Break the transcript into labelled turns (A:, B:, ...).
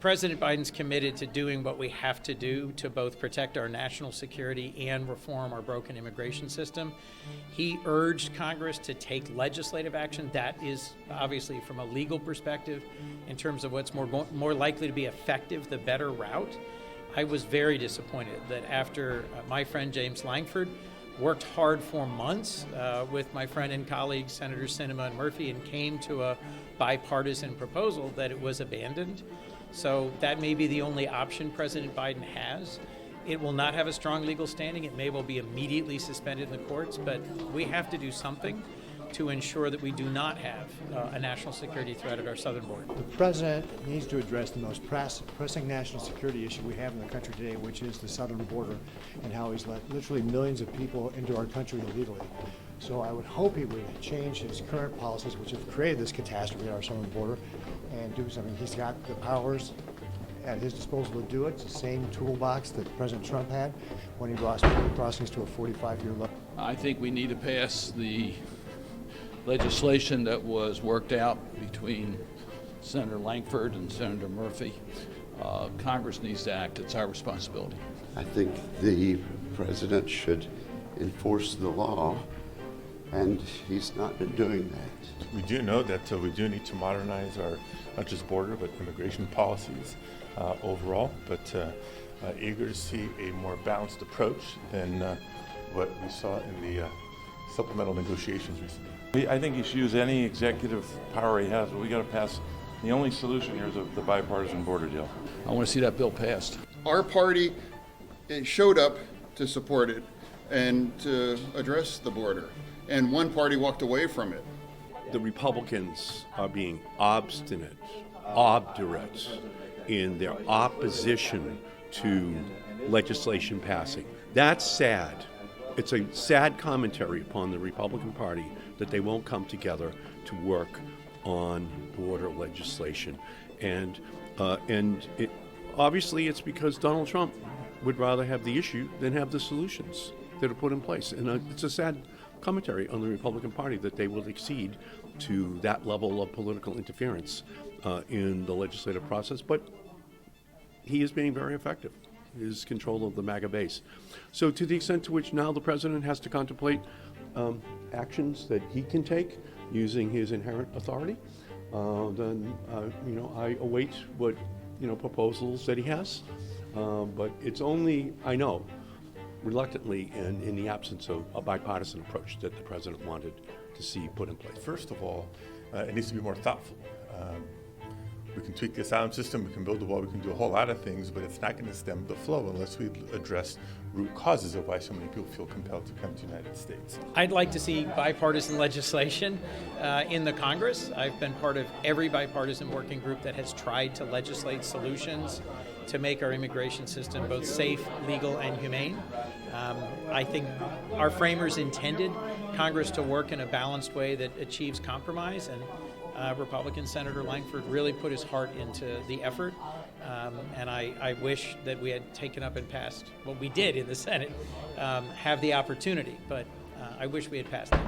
A: President Biden's committed to doing what we have to do to both protect our national security and reform our broken immigration system. He urged Congress to take legislative action. That is obviously, from a legal perspective, in terms of what's more likely to be effective, the better route. I was very disappointed that after my friend James Lankford worked hard for months with my friend and colleagues, Senators Sinema and Murphy, and came to a bipartisan proposal, that it was abandoned. So that may be the only option President Biden has. It will not have a strong legal standing. It may well be immediately suspended in the courts, but we have to do something to ensure that we do not have a national security threat at our southern border.
B: The president needs to address the most pressing national security issue we have in the country today, which is the southern border, and how he's let literally millions of people into our country illegally. So I would hope he would change his current policies, which have created this catastrophe at our southern border, and do something. He's got the powers at his disposal to do it. It's the same toolbox that President Trump had when he brought crossings to a 45-year low.
C: I think we need to pass the legislation that was worked out between Senator Lankford and Senator Murphy. Congress needs to act. It's our responsibility.
D: I think the president should enforce the law, and he's not been doing that.
E: We do know that we do need to modernize our not just border but immigration policies overall, but eager to see a more balanced approach than what we saw in the supplemental negotiations recently.
F: I think he should use any executive power he has, but we got to pass. The only solution here is the bipartisan border deal.
C: I want to see that bill passed.
G: Our party showed up to support it and to address the border, and one party walked away from it.
H: The Republicans are being obdurate in their opposition to legislation passing. That's sad. It's a sad commentary upon the Republican Party that they won't come together to work on border legislation. And obviously it's because Donald Trump would rather have the issue than have the solutions that are put in place. And it's a sad commentary on the Republican Party that they will accede to that level of political interference in the legislative process. But he is being very effective, his control of the MAGA base. So to the extent to which now the president has to contemplate actions that he can take using his inherent authority, then I await what proposals that he has. But it's only, I know, reluctantly and in the absence of a bipartisan approach that the president wanted to see put in place.
E: First of all, it needs to be more thoughtful. We can tweak the asylum system, we can build a wall, we can do a whole lot of things, but it's not going to stem the flow unless we address root causes of why so many people feel compelled to come to the United States.
A: I'd like to see bipartisan legislation in the Congress. I've been part of every bipartisan working group that has tried to legislate solutions to make our immigration system both safe, legal, and humane. I think our framers intended Congress to work in a balanced way that achieves compromise, and Republican Senator Lankford really put his heart into the effort, and I wish that we had taken up and passed what we did in the Senate, have the opportunity, but I wish we had passed it.